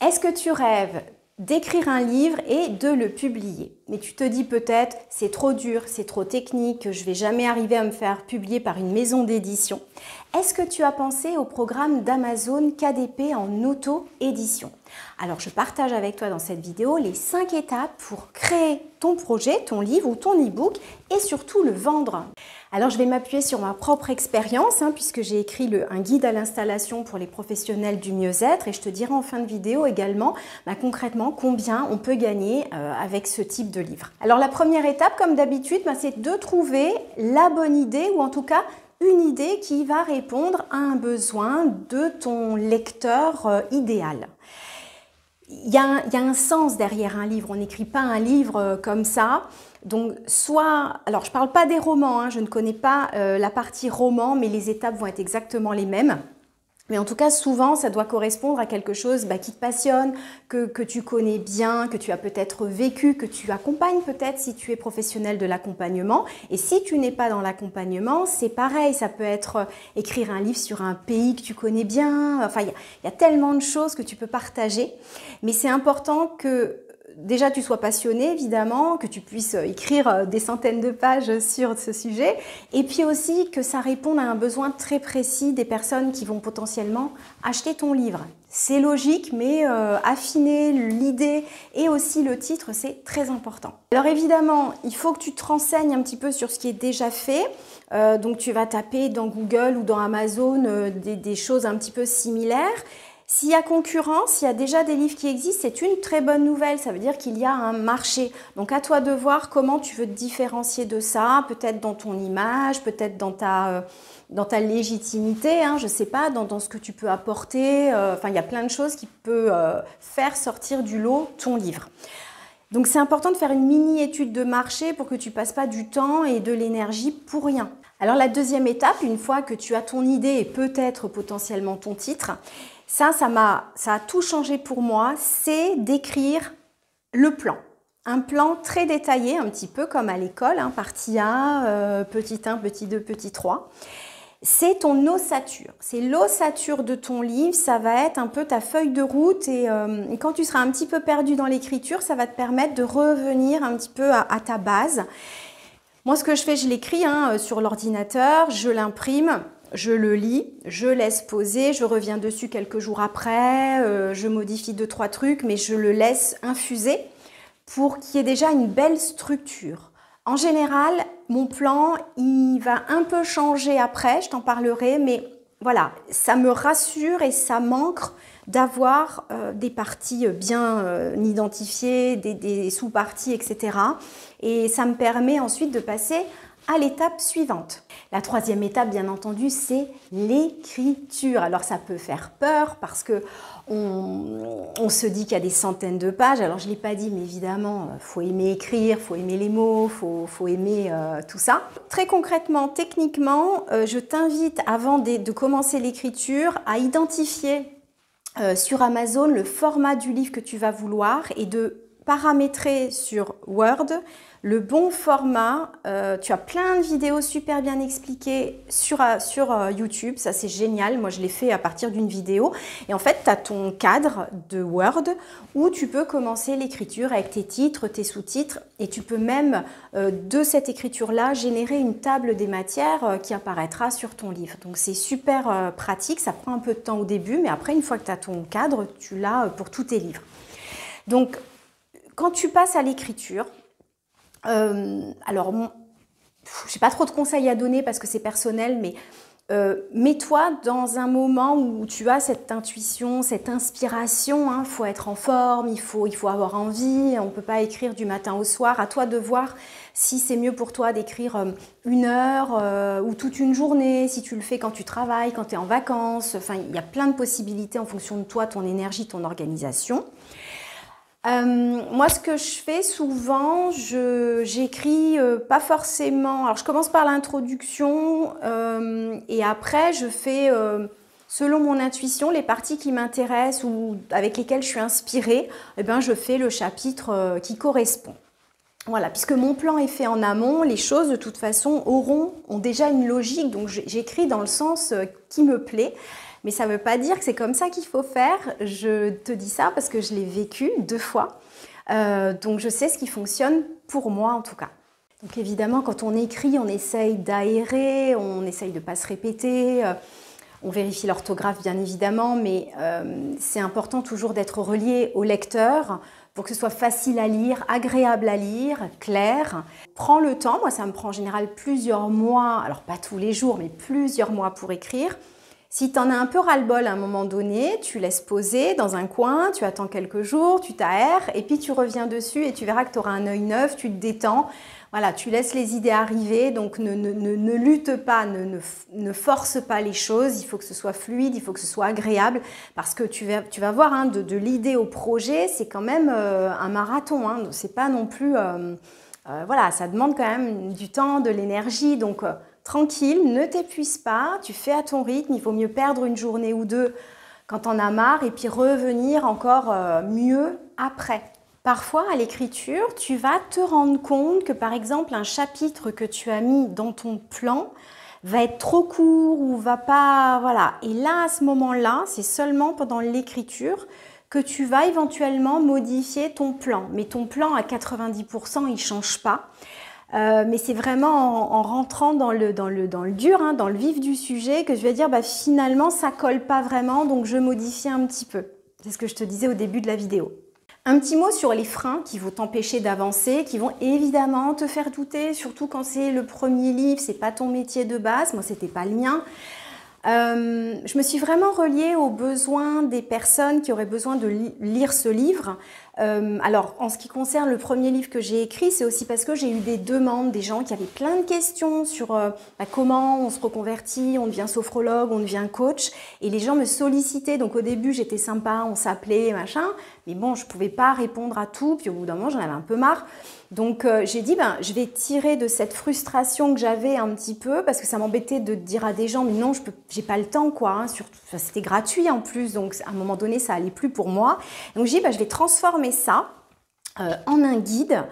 Est-ce que tu rêves d'écrire un livre et de le publier? Mais tu te dis peut-être, c'est trop dur, c'est trop technique, je ne vais jamais arriver à me faire publier par une maison d'édition. Est-ce que tu as pensé au programme d'Amazon KDP en auto-édition? Alors, je partage avec toi dans cette vidéo les 5 étapes pour créer ton projet, ton livre ou ton e-book et surtout le vendre. Alors, je vais m'appuyer sur ma propre expérience puisque j'ai écrit un guide à l'installation pour les professionnels du mieux-être et je te dirai en fin de vidéo également concrètement combien on peut gagner avec ce type de livre. Alors, la première étape, comme d'habitude, c'est de trouver la bonne idée ou en tout cas une idée qui va répondre à un besoin de ton lecteur idéal. Il y a un sens derrière un livre, on n'écrit pas un livre comme ça. Donc alors je ne parle pas des romans, je ne connais pas la partie roman, mais les étapes vont être exactement les mêmes. Mais en tout cas, souvent, ça doit correspondre à quelque chose qui te passionne, que tu connais bien, que tu as peut-être vécu, que tu accompagnes peut-être si tu es professionnel de l'accompagnement. Et si tu n'es pas dans l'accompagnement, c'est pareil. Ça peut être écrire un livre sur un pays que tu connais bien. Enfin, il y a tellement de choses que tu peux partager. Mais c'est important que déjà, tu sois passionné, évidemment, que tu puisses écrire des centaines de pages sur ce sujet, et puis aussi que ça réponde à un besoin très précis des personnes qui vont potentiellement acheter ton livre. C'est logique, mais affiner l'idée et aussi le titre, c'est très important. Alors évidemment, il faut que tu te renseignes un petit peu sur ce qui est déjà fait. Donc tu vas taper dans Google ou dans Amazon des choses un petit peu similaires. S'il y a concurrence, s'il y a déjà des livres qui existent, c'est une très bonne nouvelle. Ça veut dire qu'il y a un marché. Donc à toi de voir comment tu veux te différencier de ça, peut-être dans ton image, peut-être dans ta légitimité, je ne sais pas, dans ce que tu peux apporter. Il y a plein de choses qui peuvent faire sortir du lot ton livre. Donc c'est important de faire une mini-étude de marché pour que tu ne passes pas du temps et de l'énergie pour rien. Alors la deuxième étape, une fois que tu as ton idée et peut-être potentiellement ton titre, ça a tout changé pour moi, c'est d'écrire le plan. Un plan très détaillé, un petit peu comme à l'école, partie 1, petit 1, petit 2, petit 3. C'est ton ossature, c'est l'ossature de ton livre, ça va être un peu ta feuille de route et quand tu seras un petit peu perdu dans l'écriture, ça va te permettre de revenir un petit peu à ta base. Moi, ce que je fais, je l'écris sur l'ordinateur, je l'imprime. Je le lis, je laisse poser, je reviens dessus quelques jours après, je modifie 2-3 trucs, mais je le laisse infuser pour qu'il y ait déjà une belle structure. En général, mon plan, il va un peu changer après, je t'en parlerai, mais voilà, ça me rassure et ça m'ancre d'avoir des parties bien identifiées, des sous-parties, etc. Et ça me permet ensuite de passer à l'étape suivante. La troisième étape, bien entendu, c'est l'écriture. Alors ça peut faire peur parce que on se dit qu'il y a des centaines de pages. Alors je ne l'ai pas dit, mais évidemment, il faut aimer écrire, il faut aimer les mots, il faut aimer tout ça. Très concrètement, techniquement, je t'invite avant de commencer l'écriture à identifier sur Amazon le format du livre que tu vas vouloir et de paramétrer sur Word le bon format. Tu as plein de vidéos super bien expliquées sur YouTube, ça c'est génial, moi je l'ai fait à partir d'une vidéo et en fait tu as ton cadre de Word où tu peux commencer l'écriture avec tes titres, tes sous-titres et tu peux même de cette écriture là générer une table des matières qui apparaîtra sur ton livre. Donc c'est super pratique, ça prend un peu de temps au début mais après une fois que tu as ton cadre, tu l'as pour tous tes livres. Donc quand tu passes à l'écriture, alors, je n'ai pas trop de conseils à donner parce que c'est personnel, mais mets-toi dans un moment où tu as cette intuition, cette inspiration. Il faut être en forme, il faut avoir envie. On ne peut pas écrire du matin au soir. À toi de voir si c'est mieux pour toi d'écrire 1 heure ou toute une journée, si tu le fais quand tu travailles, quand tu es en vacances. Enfin, il y a plein de possibilités en fonction de toi, ton énergie, ton organisation. Moi, ce que je fais souvent, j'écris pas forcément. Alors, je commence par l'introduction et après, je fais, selon mon intuition, les parties qui m'intéressent ou avec lesquelles je suis inspirée, je fais le chapitre qui correspond. Voilà, puisque mon plan est fait en amont, les choses de toute façon ont déjà une logique, donc j'écris dans le sens qui me plaît. Mais ça ne veut pas dire que c'est comme ça qu'il faut faire. Je te dis ça parce que je l'ai vécu 2 fois. Donc je sais ce qui fonctionne pour moi en tout cas. Donc évidemment, quand on écrit, on essaye d'aérer, on essaye de ne pas se répéter. On vérifie l'orthographe bien évidemment, mais c'est important toujours d'être relié au lecteur pour que ce soit facile à lire, agréable à lire, clair. Prends le temps, moi ça me prend en général plusieurs mois, alors pas tous les jours, mais plusieurs mois pour écrire. Si tu en as un peu ras-le-bol à un moment donné, tu laisses poser dans un coin, tu attends quelques jours, tu t'aères et puis tu reviens dessus et tu verras que tu auras un œil neuf, tu te détends. Voilà, tu laisses les idées arriver, donc ne lutte pas, ne force pas les choses, il faut que ce soit fluide, il faut que ce soit agréable, parce que tu vas voir, hein, de l'idée au projet, c'est quand même un marathon, hein, c'est pas non plus, voilà, ça demande quand même du temps, de l'énergie, donc tranquille, ne t'épuise pas, tu fais à ton rythme, il vaut mieux perdre une journée ou deux quand on a marre, et puis revenir encore mieux après. Parfois, à l'écriture, tu vas te rendre compte que, par exemple, un chapitre que tu as mis dans ton plan va être trop court ou va pas... Voilà. Et là, à ce moment-là, c'est seulement pendant l'écriture que tu vas éventuellement modifier ton plan. Mais ton plan, à 90%, il ne change pas. Mais c'est vraiment en rentrant dans le dur, hein, dans le vif du sujet, que je vais dire, bah, finalement, ça ne colle pas vraiment, donc je modifie un petit peu. C'est ce que je te disais au début de la vidéo. Un petit mot sur les freins qui vont t'empêcher d'avancer, qui vont évidemment te faire douter, surtout quand c'est le premier livre, c'est pas ton métier de base, moi c'était pas le mien. Je me suis vraiment reliée aux besoins des personnes qui auraient besoin de lire ce livre. Alors, en ce qui concerne le premier livre que j'ai écrit, c'est aussi parce que j'ai eu des demandes, des gens qui avaient plein de questions sur comment on se reconvertit, on devient sophrologue, on devient coach. Et les gens me sollicitaient. Donc au début, j'étais sympa, on s'appelait, machin. Mais bon, je ne pouvais pas répondre à tout. Puis au bout d'un moment, j'en avais un peu marre. Donc j'ai dit, je vais tirer de cette frustration que j'avais un petit peu, parce que ça m'embêtait de dire à des gens, mais non, j'ai pas le temps, quoi. Hein, surtout, c'était gratuit en plus, donc à un moment donné, ça allait plus pour moi. Donc j'ai dit, je vais transformer ça en un guide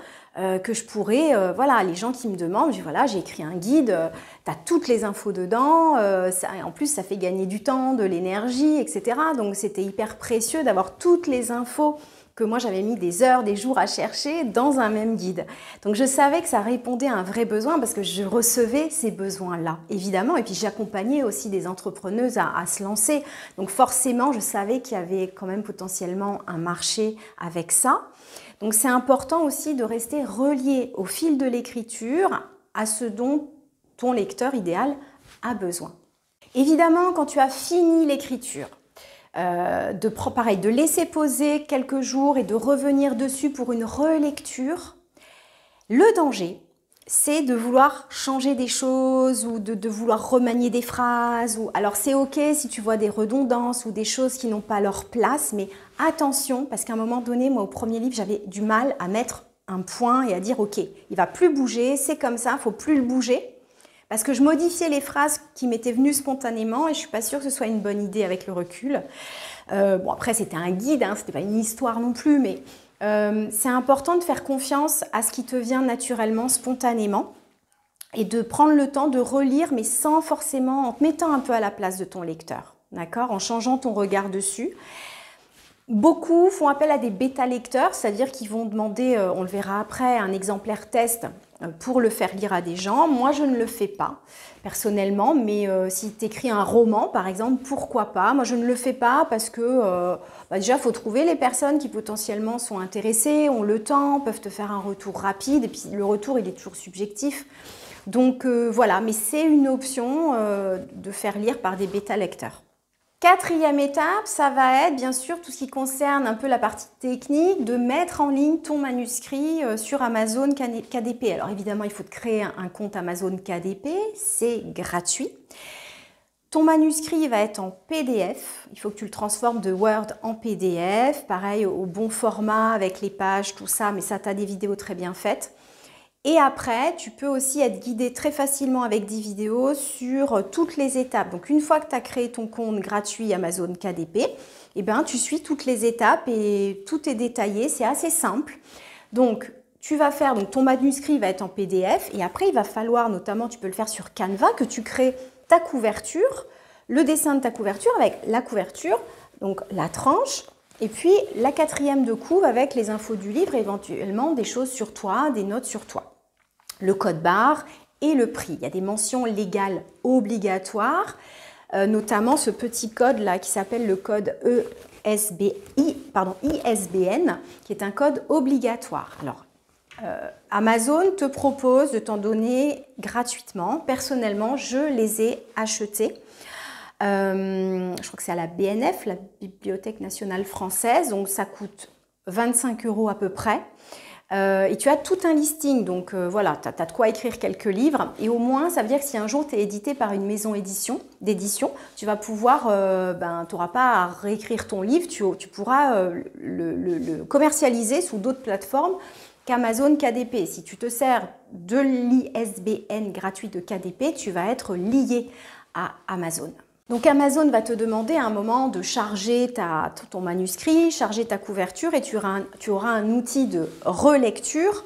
que je pourrais, voilà, les gens qui me demandent, voilà, j'ai écrit un guide, tu as toutes les infos dedans, en plus ça fait gagner du temps, de l'énergie, etc. Donc c'était hyper précieux d'avoir toutes les infos que moi j'avais mis des heures, des jours à chercher dans un même guide. Donc je savais que ça répondait à un vrai besoin parce que je recevais ces besoins-là, évidemment. Et puis j'accompagnais aussi des entrepreneuses à se lancer. Donc forcément, je savais qu'il y avait quand même potentiellement un marché avec ça. Donc c'est important aussi de rester relié au fil de l'écriture à ce dont ton lecteur idéal a besoin. Évidemment, quand tu as fini l'écriture, de laisser poser quelques jours et de revenir dessus pour une relecture, le danger, c'est de vouloir changer des choses ou de vouloir remanier des phrases. Alors c'est ok si tu vois des redondances ou des choses qui n'ont pas leur place, mais attention, parce qu'à un moment donné, moi au premier livre, j'avais du mal à mettre un point et à dire ok, il va plus bouger, c'est comme ça, il ne faut plus le bouger. Parce que je modifiais les phrases qui m'étaient venues spontanément et je ne suis pas sûre que ce soit une bonne idée avec le recul. Bon, après, c'était un guide, hein, ce n'était pas une histoire non plus, mais c'est important de faire confiance à ce qui te vient naturellement, spontanément, et de prendre le temps de relire, mais sans forcément, en te mettant un peu à la place de ton lecteur, d'accord, en changeant ton regard dessus. Beaucoup font appel à des bêta-lecteurs, c'est-à-dire qu'ils vont demander, on le verra après, un exemplaire test pour le faire lire à des gens. Moi, je ne le fais pas personnellement, mais si tu écris un roman, par exemple, pourquoi pas? Moi, je ne le fais pas parce que déjà, il faut trouver les personnes qui potentiellement sont intéressées, ont le temps, peuvent te faire un retour rapide, et puis le retour, il est toujours subjectif. Donc voilà, mais c'est une option de faire lire par des bêta-lecteurs. Quatrième étape, ça va être bien sûr tout ce qui concerne un peu la partie technique, de mettre en ligne ton manuscrit sur Amazon KDP. Alors évidemment, il faut te créer un compte Amazon KDP, c'est gratuit. Ton manuscrit va être en PDF, il faut que tu le transformes de Word en PDF, pareil au bon format avec les pages, tout ça, mais ça, tu as des vidéos très bien faites. Et après, tu peux aussi être guidé très facilement avec des vidéos sur toutes les étapes. Donc, une fois que tu as créé ton compte gratuit Amazon KDP, eh ben, tu suis toutes les étapes et tout est détaillé. C'est assez simple. Donc, tu vas faire, donc ton manuscrit va être en PDF et après, il va falloir, notamment, tu peux le faire sur Canva, que tu crées ta couverture, le dessin de ta couverture avec la couverture, donc la tranche, et puis la 4e de couve avec les infos du livre, éventuellement des choses sur toi, des notes sur toi. Le code barre et le prix. Il y a des mentions légales obligatoires, notamment ce petit code là qui s'appelle le code ISBN, qui est un code obligatoire. Alors, Amazon te propose de t'en donner gratuitement. Personnellement, je les ai achetés. Je crois que c'est à la BNF, la Bibliothèque nationale française, donc ça coûte 25 € à peu près. Et tu as tout un listing, donc voilà, tu as de quoi écrire quelques livres. Et au moins, ça veut dire que si un jour tu es édité par une maison d'édition, tu vas pouvoir, tu n'auras pas à réécrire ton livre, tu pourras le commercialiser sous d'autres plateformes qu'Amazon KDP. Si tu te sers de l'ISBN gratuit de KDP, tu vas être lié à Amazon. Donc Amazon va te demander à un moment de charger ton manuscrit, charger ta couverture et tu auras un outil de relecture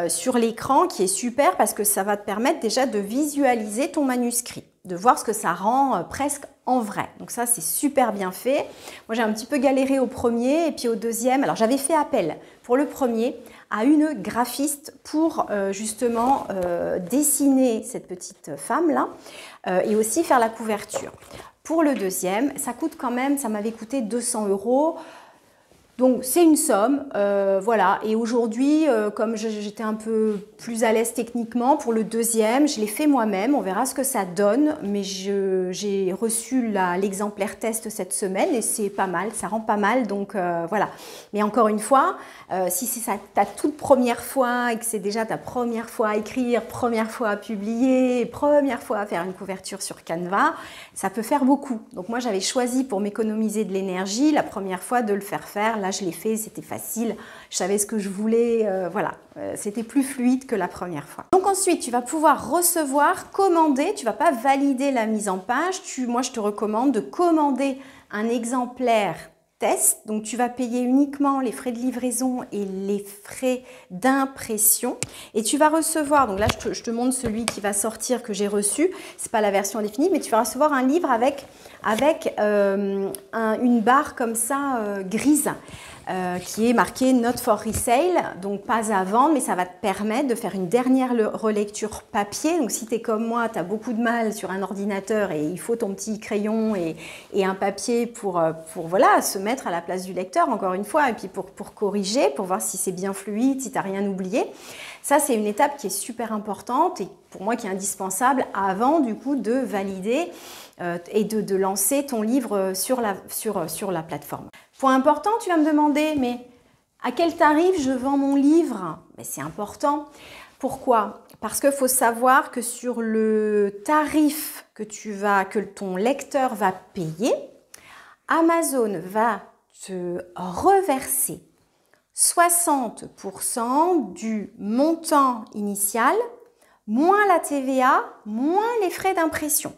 sur l'écran qui est super parce que ça va te permettre déjà de visualiser ton manuscrit, de voir ce que ça rend presque en vrai. Donc ça, c'est super bien fait. Moi, j'ai un petit peu galéré au premier et puis au deuxième. Alors, j'avais fait appel pour le premier à une graphiste pour justement dessiner cette petite femme-là et aussi faire la couverture. Pour le deuxième, ça coûte quand même, ça m'avait coûté 200 €. Donc c'est une somme, voilà. Et aujourd'hui, comme j'étais un peu plus à l'aise techniquement, pour le deuxième, je l'ai fait moi-même. On verra ce que ça donne. Mais j'ai reçu l'exemplaire test cette semaine et c'est pas mal, ça rend pas mal. Donc voilà. Mais encore une fois, si c'est ta toute première fois et que c'est déjà ta première fois à écrire, première fois à publier, première fois à faire une couverture sur Canva, ça peut faire beaucoup. Donc moi, j'avais choisi pour m'économiser de l'énergie la première fois de le faire. Là, je l'ai fait, c'était facile, je savais ce que je voulais, voilà, c'était plus fluide que la première fois. Donc ensuite, tu vas pouvoir recevoir, commander, tu ne vas pas valider la mise en page, moi je te recommande de commander un exemplaire test, donc tu vas payer uniquement les frais de livraison et les frais d'impression et tu vas recevoir, donc là je te montre celui qui va sortir que j'ai reçu, c'est pas la version définie, mais tu vas recevoir un livre avec une barre comme ça grise qui est marqué Not for Resale, donc pas à vendre, mais ça va te permettre de faire une dernière relecture papier. Donc si tu es comme moi, tu as beaucoup de mal sur un ordinateur et il faut ton petit crayon et un papier pour voilà, se mettre à la place du lecteur, encore une fois, et puis pour corriger, pour voir si c'est bien fluide, si tu n'as rien oublié. Ça, c'est une étape qui est super importante et pour moi qui est indispensable avant du coup de valider et de lancer ton livre sur la plateforme. Point important, tu vas me demander, mais à quel tarif je vends mon livre? C'est important. Pourquoi? Parce qu'il faut savoir que sur le tarif que ton lecteur va payer, Amazon va te reverser 60% du montant initial, moins la TVA, moins les frais d'impression.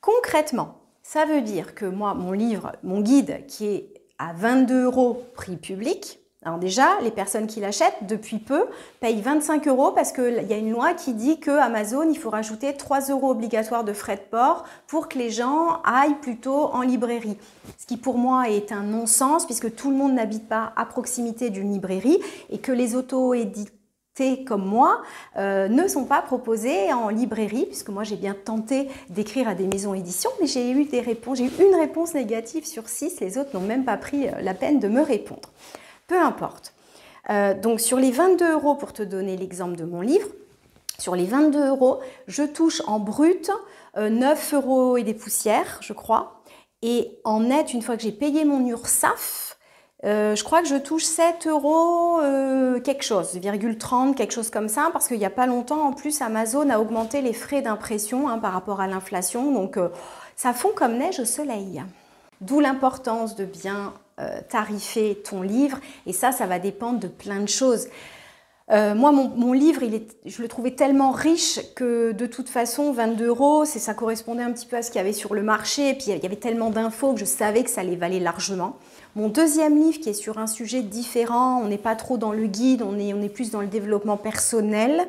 Concrètement, ça veut dire que moi, mon guide qui est à 22 € prix public, alors déjà, les personnes qui l'achètent depuis peu payent 25 € parce qu'il y a une loi qui dit que Amazon, il faut rajouter 3 € obligatoires de frais de port pour que les gens aillent plutôt en librairie. Ce qui pour moi est un non-sens puisque tout le monde n'habite pas à proximité d'une librairie et que les auto-édités comme moi ne sont pas proposés en librairie, puisque moi j'ai bien tenté d'écrire à des maisons éditions, mais j'ai eu une réponse négative sur 6, les autres n'ont même pas pris la peine de me répondre. Peu importe. Donc sur les 22 € pour te donner l'exemple de mon livre, sur les 22 €, je touche en brut 9 € et des poussières, je crois, et en net, une fois que j'ai payé mon URSSAF, je crois que je touche 7 € quelque chose, 0,30, quelque chose comme ça, parce qu'il n'y a pas longtemps, en plus, Amazon a augmenté les frais d'impression par rapport à l'inflation. Donc, ça fond comme neige au soleil. D'où l'importance de bien tarifer ton livre. Et ça va dépendre de plein de choses. Moi, mon livre, je le trouvais tellement riche que de toute façon, 22 €, ça correspondait un petit peu à ce qu'il y avait sur le marché. Et puis, il y avait tellement d'infos que je savais que ça les valait largement. Mon deuxième livre, qui est sur un sujet différent, on n'est pas trop dans le guide, on est plus dans le développement personnel.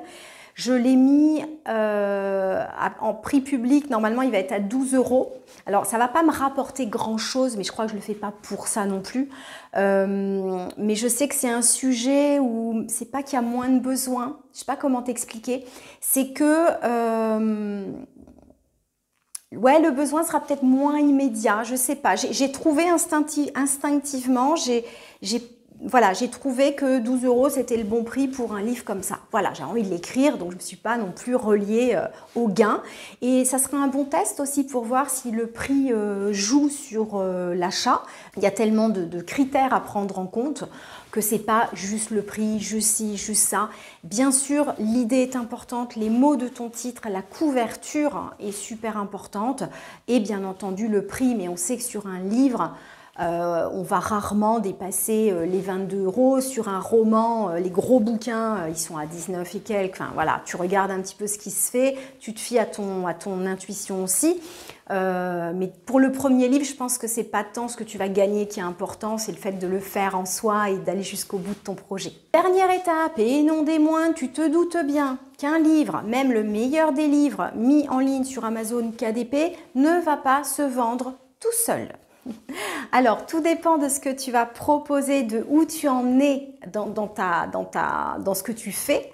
Je l'ai mis en prix public, normalement il va être à 12 €. Alors ça ne va pas me rapporter grand chose, mais je crois que je ne le fais pas pour ça non plus. Mais je sais que c'est un sujet où c'est pas qu'il y a moins de besoins, je ne sais pas comment t'expliquer, c'est que ouais, le besoin sera peut-être moins immédiat, je sais pas. J'ai trouvé instinctivement, voilà, j'ai trouvé que 12 € c'était le bon prix pour un livre comme ça. Voilà, j'ai envie de l'écrire, donc je ne me suis pas non plus reliée au gain. Et ça sera un bon test aussi pour voir si le prix joue sur l'achat. Il y a tellement de critères à prendre en compte que c'est pas juste le prix, juste ci, juste ça. Bien sûr, l'idée est importante, les mots de ton titre, la couverture est super importante et bien entendu le prix, mais on sait que sur un livre, on va rarement dépasser les 22 €. Sur un roman, les gros bouquins, ils sont à 19 et quelques. Enfin voilà, tu regardes un petit peu ce qui se fait, tu te fies à ton intuition aussi. Mais pour le premier livre, je pense que c'est pas tant ce que tu vas gagner qui est important, c'est le fait de le faire en soi et d'aller jusqu'au bout de ton projet. Dernière étape, et non des moindres, tu te doutes bien qu'un livre, même le meilleur des livres mis en ligne sur Amazon KDP, ne va pas se vendre tout seul. Alors, tout dépend de ce que tu vas proposer, de où tu en es dans ce que tu fais.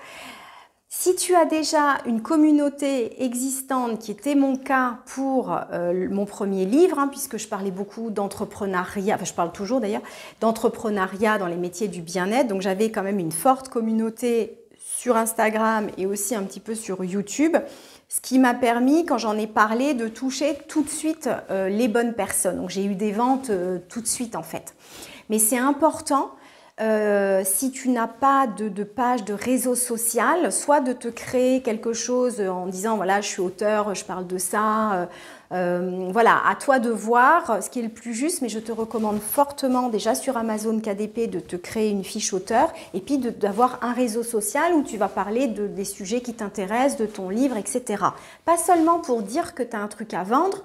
Si tu as déjà une communauté existante, qui était mon cas pour mon premier livre, hein, puisque je parlais beaucoup d'entrepreneuriat, enfin je parle toujours d'ailleurs, d'entrepreneuriat dans les métiers du bien-être, donc j'avais quand même une forte communauté sur Instagram et aussi un petit peu sur YouTube. Ce qui m'a permis, quand j'en ai parlé, de toucher tout de suite les bonnes personnes. Donc j'ai eu des ventes tout de suite en fait. Mais c'est important, si tu n'as pas de page de réseau social, soit de te créer quelque chose en disant voilà, je suis auteur, je parle de ça. Voilà, à toi de voir ce qui est le plus juste, mais je te recommande fortement déjà sur Amazon KDP de te créer une fiche auteur et puis d'avoir un réseau social où tu vas parler des sujets qui t'intéressent, de ton livre, etc. Pas seulement pour dire que tu as un truc à vendre.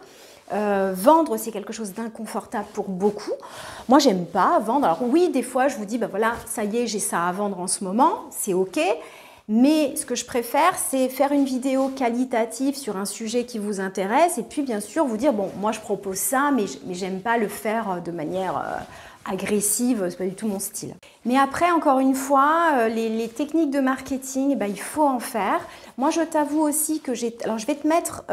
Vendre, c'est quelque chose d'inconfortable pour beaucoup. Moi, j'aime pas vendre. Alors oui, des fois, je vous dis, ben voilà, ça y est, j'ai ça à vendre en ce moment, c'est OK. Mais ce que je préfère, c'est faire une vidéo qualitative sur un sujet qui vous intéresse et puis bien sûr vous dire, bon, moi je propose ça, mais j'aime pas le faire de manière agressive, c'est pas du tout mon style. Mais après, encore une fois, les techniques de marketing, ben, il faut en faire. Moi, je t'avoue aussi que alors je vais te mettre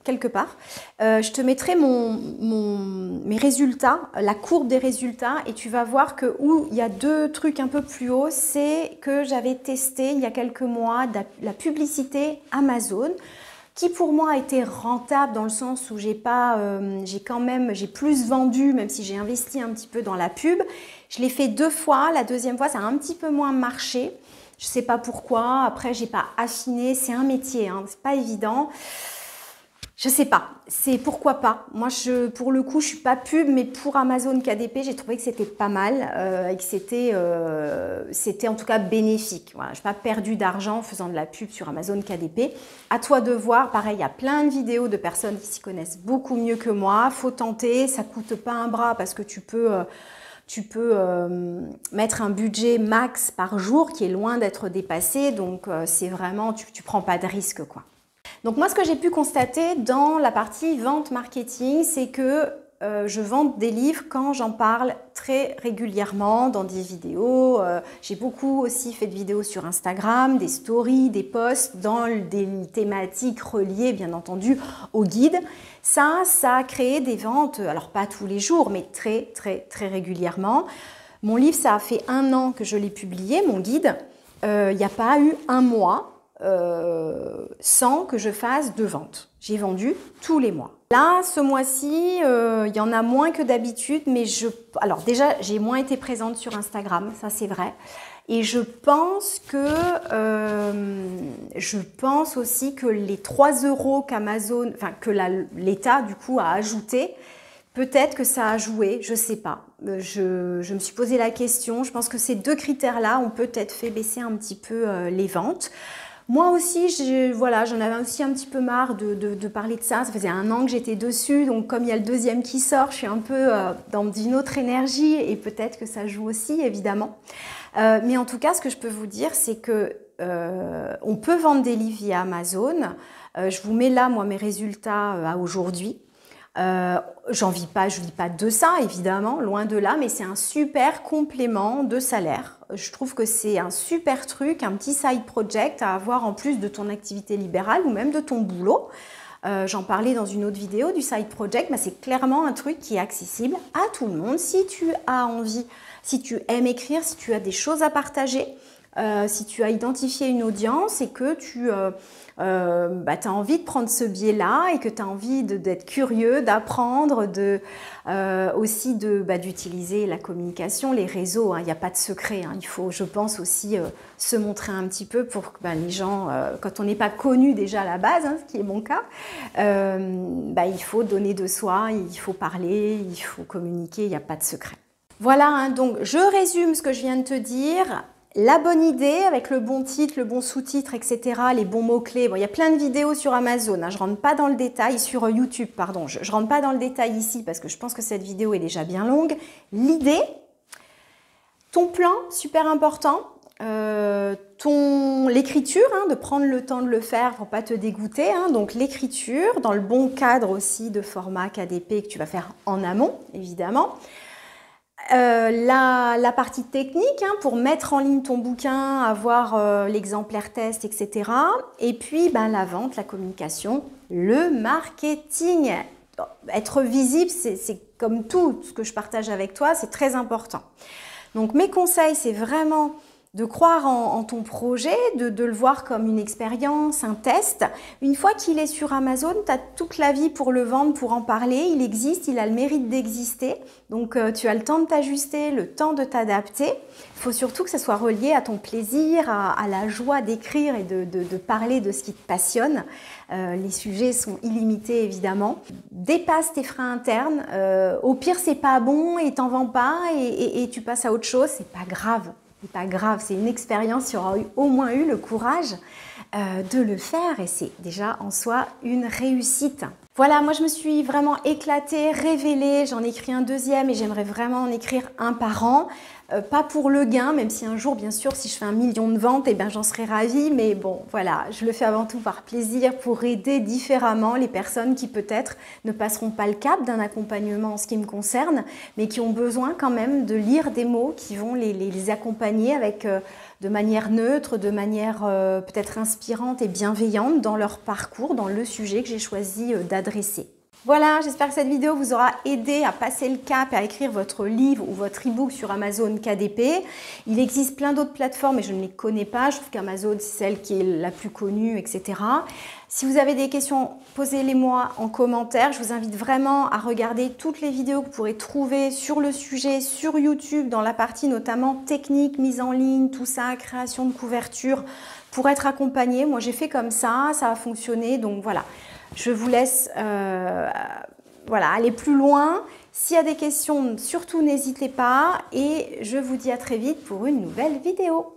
quelque part, je te mettrai mes résultats, la courbe des résultats, et tu vas voir que où il y a deux trucs un peu plus haut, c'est que j'avais testé il y a quelques mois la publicité Amazon, qui pour moi a été rentable dans le sens où j'ai plus vendu, même si j'ai investi un petit peu dans la pub. Je l'ai fait 2 fois, la deuxième fois ça a un petit peu moins marché. Je ne sais pas pourquoi, après j'ai pas affiné, c'est un métier, hein, c'est pas évident. Je sais pas, c'est pourquoi pas. Moi, pour le coup, je suis pas pub, mais pour Amazon KDP, j'ai trouvé que c'était pas mal et que c'était en tout cas bénéfique. Voilà, je n'ai pas perdu d'argent en faisant de la pub sur Amazon KDP. À toi de voir. Pareil, il y a plein de vidéos de personnes qui s'y connaissent beaucoup mieux que moi. Faut tenter, ça coûte pas un bras parce que tu peux mettre un budget max par jour qui est loin d'être dépassé. Donc, c'est vraiment, tu prends pas de risque, quoi. Donc moi, ce que j'ai pu constater dans la partie vente marketing, c'est que je vends des livres quand j'en parle très régulièrement dans des vidéos. J'ai beaucoup aussi fait de vidéos sur Instagram, des stories, des posts dans des thématiques reliées bien entendu au guide. Ça a créé des ventes, alors pas tous les jours, mais très très très régulièrement. Mon livre, ça a fait 1 an que je l'ai publié, mon guide. Il n'y a pas eu un mois sans que je fasse de vente. J'ai vendu tous les mois. Là, ce mois-ci, il y en a moins que d'habitude, mais alors déjà, j'ai moins été présente sur Instagram, ça c'est vrai. Et je pense aussi que les 3 € qu'Amazon, enfin que l'État du coup a ajouté, peut-être que ça a joué, je ne sais pas. Je me suis posé la question. Je pense que ces 2 critères-là ont peut-être fait baisser un petit peu les ventes. Moi aussi, j'en avais aussi un petit peu marre de parler de ça. Ça faisait 1 an que j'étais dessus. Donc, comme il y a le 2e qui sort, je suis un peu dans une autre énergie et peut-être que ça joue aussi, évidemment. Mais en tout cas, ce que je peux vous dire, c'est que on peut vendre des livres via Amazon. Je vous mets là, moi, mes résultats à aujourd'hui. J'en vis pas, je vis pas de ça, évidemment, loin de là, mais c'est un super complément de salaire. Je trouve que c'est un super truc, un petit side project à avoir en plus de ton activité libérale ou même de ton boulot. J'en parlais dans une autre vidéo du side project, mais c'est clairement un truc qui est accessible à tout le monde. Si tu as envie, si tu aimes écrire, si tu as des choses à partager, si tu as identifié une audience et que tu as envie de prendre ce biais-là et que tu as envie d'être curieux, d'apprendre, aussi d'utiliser la communication, les réseaux, hein, il n'y a pas de secret. Hein, il faut, je pense, aussi se montrer un petit peu pour que les gens, quand on n'est pas connu déjà à la base, hein, ce qui est mon cas, il faut donner de soi, il faut parler, il faut communiquer, il n'y a pas de secret. Voilà, hein, donc je résume ce que je viens de te dire. La bonne idée avec le bon titre, le bon sous-titre, etc., les bons mots-clés. Bon, il y a plein de vidéos sur Amazon, hein, je ne rentre pas dans le détail, sur YouTube, pardon. Je ne rentre pas dans le détail ici parce que je pense que cette vidéo est déjà bien longue. L'idée, ton plan, super important. L'écriture, hein, de prendre le temps de le faire pour ne pas te dégoûter. Hein, donc l'écriture, dans le bon cadre aussi de format KDP que tu vas faire en amont, évidemment. La partie technique, hein, pour mettre en ligne ton bouquin, avoir l'exemplaire test, etc. Et puis la vente, la communication, le marketing. Être visible, c'est comme tout ce que je partage avec toi, c'est très important. Donc mes conseils, c'est vraiment de croire en ton projet, de le voir comme une expérience, un test. Une fois qu'il est sur Amazon, tu as toute la vie pour le vendre, pour en parler. Il existe, il a le mérite d'exister. Donc tu as le temps de t'ajuster, le temps de t'adapter. Il faut surtout que ça soit relié à ton plaisir, à la joie d'écrire et de parler de ce qui te passionne. Les sujets sont illimités évidemment. Dépasse tes freins internes. Au pire, c'est pas bon et t'en vends pas et tu passes à autre chose. C'est pas grave. C'est pas grave, c'est une expérience, tu auras au moins eu le courage de le faire et c'est déjà en soi une réussite. Voilà, moi je me suis vraiment éclatée, révélée, j'en ai écrit un deuxième et j'aimerais vraiment en écrire un par an. Pas pour le gain, même si un jour, bien sûr, si je fais 1 million de ventes, j'en serais ravie. Mais bon, voilà, je le fais avant tout par plaisir pour aider différemment les personnes qui peut-être ne passeront pas le cap d'un accompagnement en ce qui me concerne, mais qui ont besoin quand même de lire des mots qui vont les accompagner avec, de manière neutre, de manière peut-être inspirante et bienveillante dans leur parcours, dans le sujet que j'ai choisi d'adresser. Voilà, j'espère que cette vidéo vous aura aidé à passer le cap et à écrire votre livre ou votre e-book sur Amazon KDP. Il existe plein d'autres plateformes et je ne les connais pas. Je trouve qu'Amazon, c'est celle qui est la plus connue, etc. Si vous avez des questions, posez-les-moi en commentaire. Je vous invite vraiment à regarder toutes les vidéos que vous pourrez trouver sur le sujet, sur YouTube, dans la partie notamment technique, mise en ligne, tout ça, création de couverture, pour être accompagné. Moi, j'ai fait comme ça a fonctionné, donc voilà. Je vous laisse aller plus loin. S'il y a des questions, surtout n'hésitez pas et je vous dis à très vite pour une nouvelle vidéo.